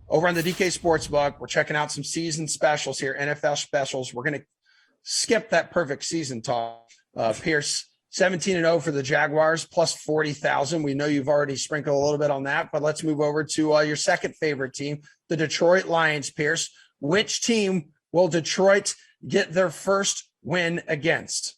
over on the DK Sportsbook. We're checking out some season specials here, NFL specials. We're going to skip that perfect season talk. Pearce, 17-0 for the Jaguars, plus 40,000. We know you've already sprinkled a little bit on that, but let's move over to your second favorite team, the Detroit Lions. Pearce, which team will Detroit get their first win against?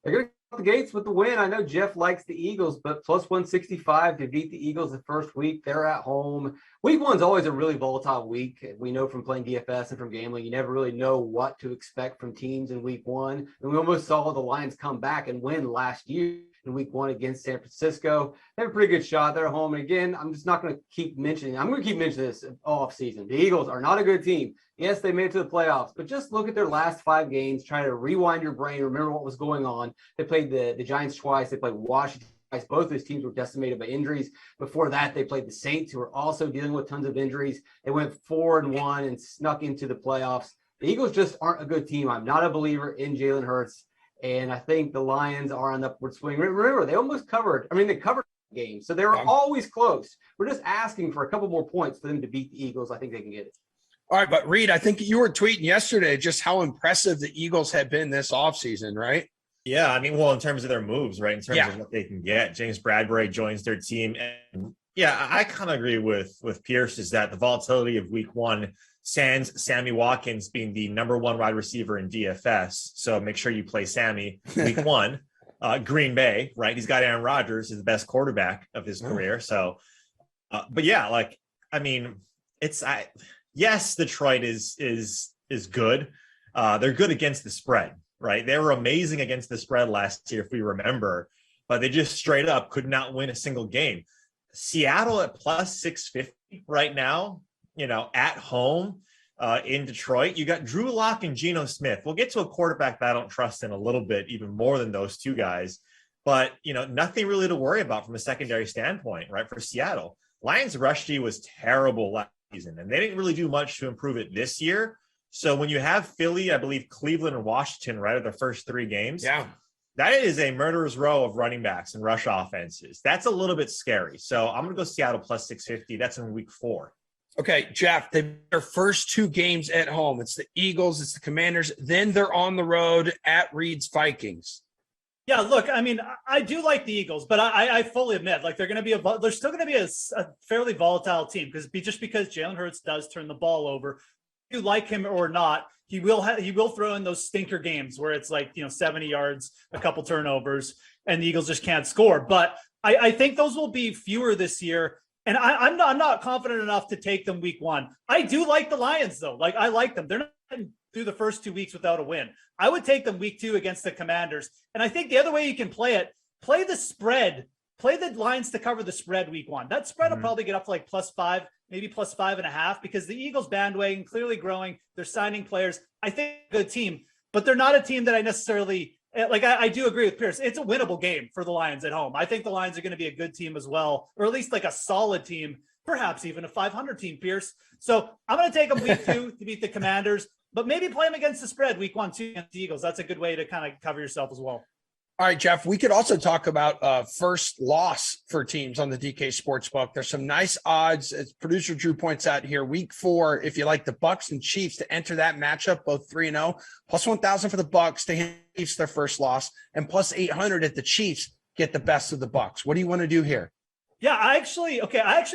They're going to out the gates with the win. I know Geoff likes the Eagles, but plus 165 to beat the Eagles the first week. They're at home. Week one's always a really volatile week. We know from playing DFS and from gambling, you never really know what to expect from teams in week one. And we almost saw the Lions come back and win last year in week one against San Francisco. They have a pretty good shot. They're at home. And again, I'm just not going to keep mentioning. I'm going to keep mentioning this all off season. The Eagles are not a good team. Yes, they made it to the playoffs, but just look at their last 5 games, try to rewind your brain, remember what was going on. They played the Giants twice. They played Washington twice. Both those teams were decimated by injuries. Before that, they played the Saints, who were also dealing with tons of injuries. They went 4-1 and snuck into the playoffs. The Eagles just aren't a good team. I'm not a believer in Jalen Hurts, and I think the Lions are on the upward swing. Remember, they almost covered. They covered games, so they were always close. We're just asking for a couple more points for them to beat the Eagles. I think they can get it. All right, but Reid, I think you were tweeting yesterday just how impressive the Eagles have been this offseason, right? Yeah, in terms of their moves, right? In terms of what they can get. James Bradbury joins their team. And yeah, I kind of agree with Pearce is that the volatility of week one sans Sammy Watkins being the number 1 wide receiver in DFS. So make sure you play Sammy week one. Green Bay, right? He's got Aaron Rodgers as the best quarterback of his career. So, but yeah, yes, Detroit is good. They're good against the spread, right? They were amazing against the spread last year, if we remember, but they just straight up could not win a single game. Seattle at plus 650 right now, at home in Detroit. You got Drew Lock and Geno Smith. We'll get to a quarterback that I don't trust in a little bit, even more than those two guys. But, nothing really to worry about from a secondary standpoint, right, for Seattle. Lions rush D was terrible last season, and they didn't really do much to improve it this year. So when you have Philly, I believe Cleveland and Washington, right, are the first 3 games. Yeah. That is a murderer's row of running backs and rush offenses. That's a little bit scary. So I'm going to go Seattle plus 650. That's in week 4. Okay, Geoff, their first 2 games at home. It's the Eagles, it's the Commanders. Then they're on the road at Reid's Vikings. Yeah, look, I do like the Eagles, but I fully admit, they're still going to be a fairly volatile team because Jalen Hurts does turn the ball over. If you like him or not, he will throw in those stinker games where it's 70 yards, a couple turnovers, and the Eagles just can't score. But I think those will be fewer this year. And I'm not confident enough to take them week one. I do like the Lions, though. I like them. They're not getting through the first 2 weeks without a win. I would take them week 2 against the Commanders. And I think the other way you can play it, play the spread. Play the Lions to cover the spread week 1. That spread will probably get up to plus 5, maybe plus 5.5, because the Eagles bandwagon clearly growing. They're signing players. I think a good team, but they're not a team that I necessarily – I do agree with Pearce. It's a winnable game for the Lions at home. I think the Lions are going to be a good team as well, or at least a solid team, perhaps even a 500 team, Pearce. So I'm going to take them week 2 to beat the Commanders, but maybe play them against the spread week 1, 2 against the Eagles. That's a good way to kind of cover yourself as well. All right, Geoff, we could also talk about first loss for teams on the DK Sportsbook. There's some nice odds, as producer Drew points out here. Week 4, if you like the Bucs and Chiefs to enter that matchup, both 3-0, plus 1,000 for the Bucs to hit Chiefs their first loss, and plus 800 if the Chiefs get the best of the Bucs. What do you want to do here? Yeah, I actually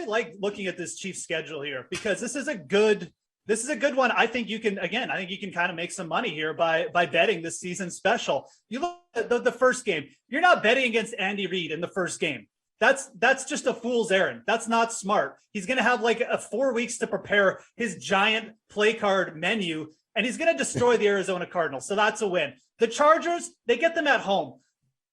like looking at this Chiefs schedule here because this is a good one. I think you can kind of make some money here by betting this season special. You look at the first game. You're not betting against Andy Reid in the first game. That's just a fool's errand. That's not smart. He's going to have 4 weeks to prepare his giant play card menu, and he's going to destroy the Arizona Cardinals. So that's a win. The Chargers, they get them at home.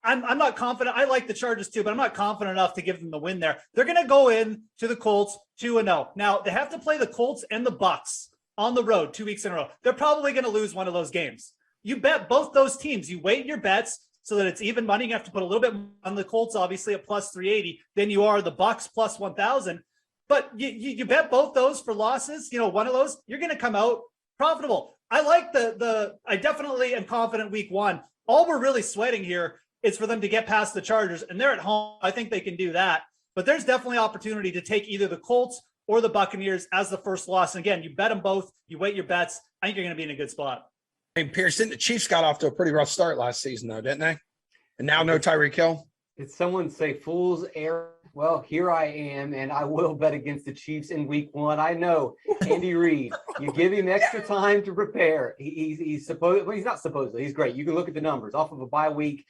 I'm not confident. I like the Chargers too, but I'm not confident enough to give them the win there. They're going to go in to the Colts 2-0. Now they have to play the Colts and the Bucs on the road 2 weeks in a row. They're probably going to lose one of those games. You bet both those teams. You weight your bets so that it's even money. You have to put a little bit on the Colts, obviously at plus 380. Then you are the Bucs plus 1,000. But you bet both those for losses. One of those, you're going to come out profitable. I like I definitely am confident week 1. All we're really sweating here is for them to get past the Chargers, and they're at home. I think they can do that. But there's definitely opportunity to take either the Colts or the Buccaneers as the first loss. And again, you bet them both. You weight your bets. I think you're going to be in a good spot. And Pearce, the Chiefs got off to a pretty rough start last season, though, didn't they? And now no Tyreek Hill. Did someone say fool's errand? Well, here I am, and I will bet against the Chiefs in week 1. I know Andy Reid. You give him extra time to prepare. He's supposed. Well, he's not supposedly. He's great. You can look at the numbers off of a bye week.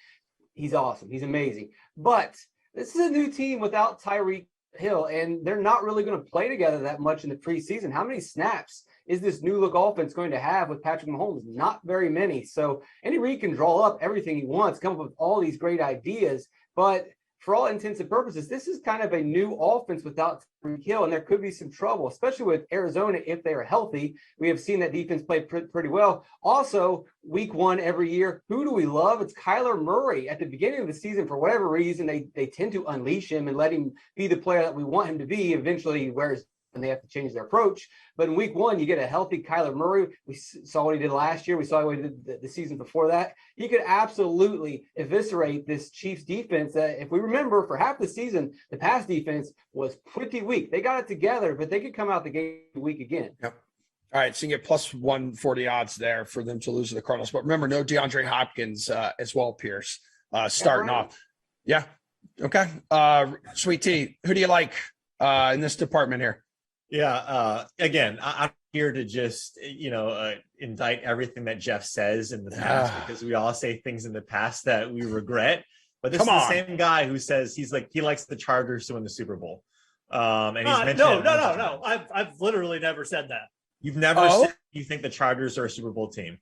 He's awesome. He's amazing. But this is a new team without Tyreek Hill, and they're not really going to play together that much in the preseason. How many snaps is this new look offense going to have with Patrick Mahomes? Not very many. So Andy Reid can draw up everything he wants, come up with all these great ideas, but for all intents and purposes, this is kind of a new offense without Tyreek Hill, and there could be some trouble, especially with Arizona if they are healthy. We have seen that defense play pretty well. Also, week 1 every year, who do we love? It's Kyler Murray. At the beginning of the season, for whatever reason, they tend to unleash him and let him be the player that we want him to be. Eventually, he wears and they have to change their approach. But in week 1, you get a healthy Kyler Murray. We saw what he did last year. We saw what he did the season before that. He could absolutely eviscerate this Chiefs defense. If we remember, for half the season, the pass defense was pretty weak. They got it together, but they could come out the game weak again. Yep. All right, so you get plus 140 odds there for them to lose to the Cardinals. But remember, no DeAndre Hopkins as well, Pearce, starting off. Yeah. Okay. Sweet Tea, who do you like in this department here? Yeah. Again, I'm here to just, indict everything that Geoff says in the past because we all say things in the past that we regret. But this is the same guy who says he likes the Chargers to win the Super Bowl. And he's mentioned no. I've literally never said that. You've never said you think the Chargers are a Super Bowl team.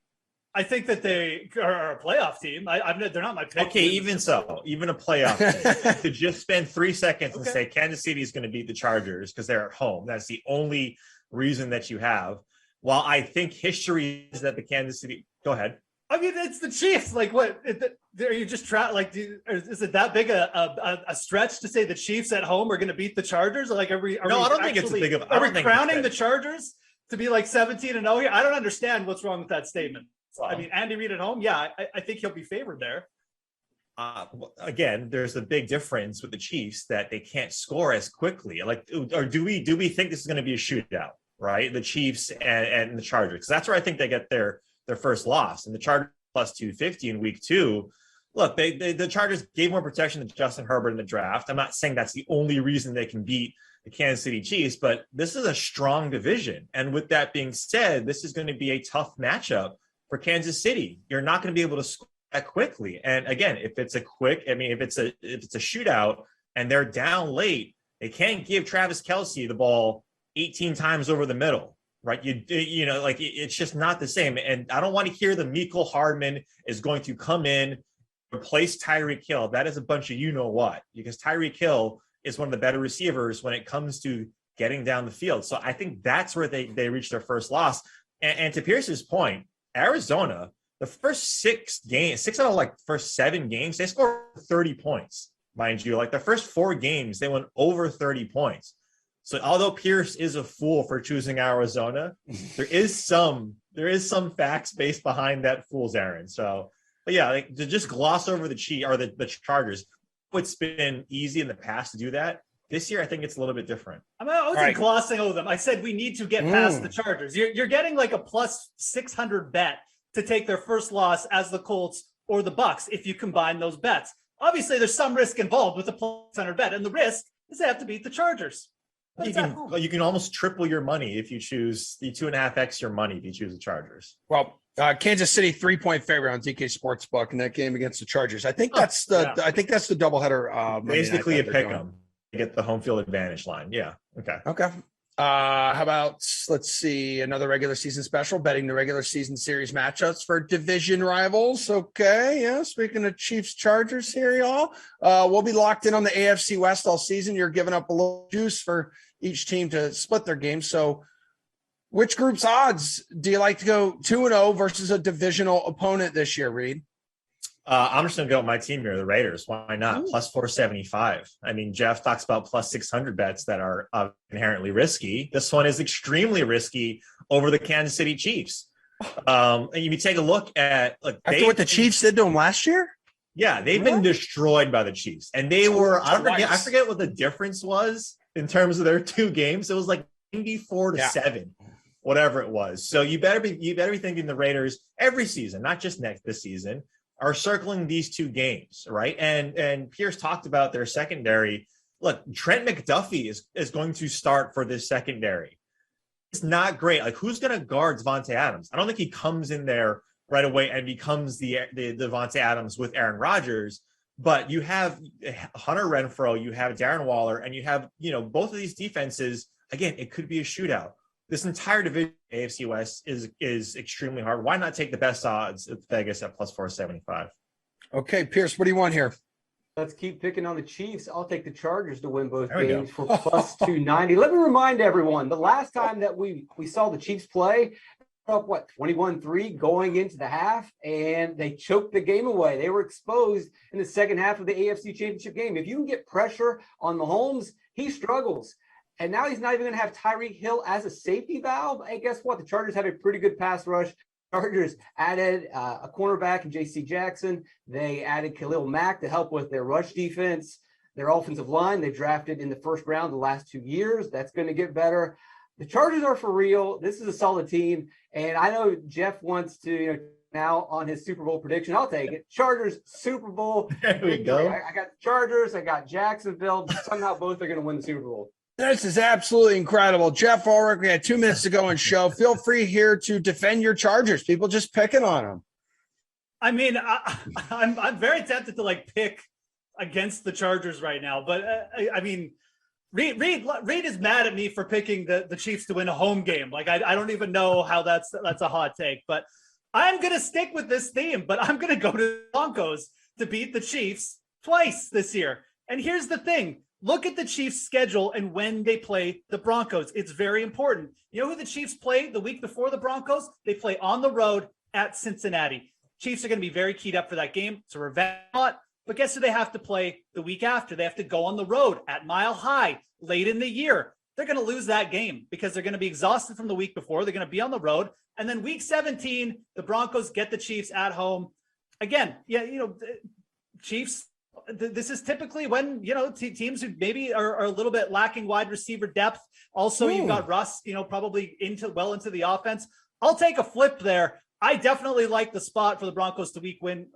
I think that they are a playoff team. They're not my pick. Okay, even so, even a playoff team. To just spend 3 seconds and say Kansas City is going to beat the Chargers because they're at home. That's the only reason that you have. While I think history is that the Kansas City. Go ahead. I mean, it's the Chiefs. Like, what? Are you just trying? Like, is it that big a stretch to say the Chiefs at home are going to beat the Chargers? Like, I don't think it's a big of. Are we crowning the Chargers to be like 17-0 here? I don't understand what's wrong with that statement. I mean, Andy Reid at home, I think he'll be favored there. Again, there's a big difference with the Chiefs that they can't score as quickly. Like, or do we think this is going to be a shootout, right? The Chiefs and the Chargers, because that's where I think they get their first loss. And the Chargers plus 250 in week 2. Look, the Chargers gave more protection to Justin Herbert in the draft. I'm not saying that's the only reason they can beat the Kansas City Chiefs, but this is a strong division. And with that being said, this is going to be a tough matchup for Kansas City. You're not going to be able to score that quickly. And again, if it's a shootout and they're down late, they can't give Travis Kelce the ball 18 times over the middle, right? It's just not the same. And I don't want to hear the Mecole Hardman is going to come in, replace Tyreek Hill. That is a bunch of what, because Tyreek Hill is one of the better receivers when it comes to getting down the field. So I think that's where they reached their first loss. And to Pearce's point, Arizona, the first 6 out of first 7 games, they scored 30 points, mind you. Like the first 4 games, they went over 30 points. So although Pearce is a fool for choosing Arizona, there is some facts based behind that fool's errand. So, but yeah, to just gloss over the Chargers, it's been easy in the past to do that. This year, I think it's a little bit different. I wasn't glossing over them. I said we need to get past the Chargers. You're getting like a plus 600 bet to take their first loss as the Colts or the Bucks if you combine those bets. Obviously, there's some risk involved with the plus 600 bet, and the risk is they have to beat the Chargers. You can almost triple your money if you choose the 2.5x your money if you choose the Chargers. Well, Kansas City 3-point favorite on DK Sportsbook in that game against the Chargers. I think that's the doubleheader. Basically, a pick 'em. Get the home field advantage line. Yeah. Okay. How about, let's see, another regular season special, betting the regular season series matchups for division rivals. Okay. Yeah. Speaking of Chiefs Chargers here, y'all, we'll be locked in on the AFC West all season. You're giving up a little juice for each team to split their games. So which group's odds do you like to go 2-0 versus a divisional opponent this year, Reid? I'm just going to go with my team here, the Raiders. Why not? Ooh. Plus 475. I mean, Geoff talks about plus 600 bets that are inherently risky. This one is extremely risky over the Kansas City Chiefs. And you take a look at after what the Chiefs did to them last year. Yeah, they've been destroyed by the Chiefs, and they were. I forget what the difference was in terms of their 2 games. It was like 94-7, whatever it was. So you better be thinking the Raiders every season, not just this season, are circling these two games, right? And Pearce talked about their secondary. Look, Trent McDuffie is going to start for this secondary. It's not great. Like, who's going to guard Devontae Adams? I don't think he comes in there right away and becomes the Devontae Adams with Aaron Rodgers. But you have Hunter Renfrow, you have Darren Waller, and you have, both of these defenses. Again, it could be a shootout. This entire division, AFC West, is extremely hard. Why not take the best odds at Vegas at plus 475? Okay, Pearce, what do you want here? Let's keep picking on the Chiefs. I'll take the Chargers to win both There we games go. for plus 290. Let me remind everyone, the last time that we saw the Chiefs play, up 21-3 going into the half, and they choked the game away. They were exposed in the second half of the AFC Championship game. If you can get pressure on Mahomes, he struggles. And now he's not even going to have Tyreek Hill as a safety valve. And guess what? The Chargers have a pretty good pass rush. Chargers added a cornerback in J.C. Jackson. They added Khalil Mack to help with their rush defense. Their offensive line, they drafted in the first round the last 2 years. That's going to get better. The Chargers are for real. This is a solid team. And I know Geoff wants to now on his Super Bowl prediction. I'll take it. Chargers, Super Bowl. There we go. I got the Chargers. I got Jacksonville. Somehow both are going to win the Super Bowl. This is absolutely incredible. Geoff Ulrich, we had 2 minutes to go in show. Feel free here to defend your Chargers. People just picking on them. I mean, I'm very tempted to pick against the Chargers right now, but I mean, Reid is mad at me for picking the Chiefs to win a home game. I don't even know how that's a hot take, but I'm going to stick with this theme, but I'm going to go to the Broncos to beat the Chiefs twice this year. And here's the thing. Look at the Chiefs' schedule and when they play the Broncos. It's very important. You know who the Chiefs play the week before the Broncos? They play on the road at Cincinnati. Chiefs are going to be very keyed up for that game. It's a revenge spot. But guess who they have to play the week after? They have to go on the road at Mile High late in the year. They're going to lose that game because they're going to be exhausted from the week before. They're going to be on the road. And then week 17, the Broncos get the Chiefs at home. Again, Chiefs, this is typically when, teams who maybe are a little bit lacking wide receiver depth. Also, you've got Russ, probably into the offense. I'll take a flip there. I definitely like the spot for the Broncos to win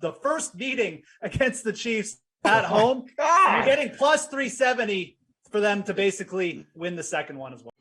the first meeting against the Chiefs at home. You're getting plus 370 for them to basically win the second one as well.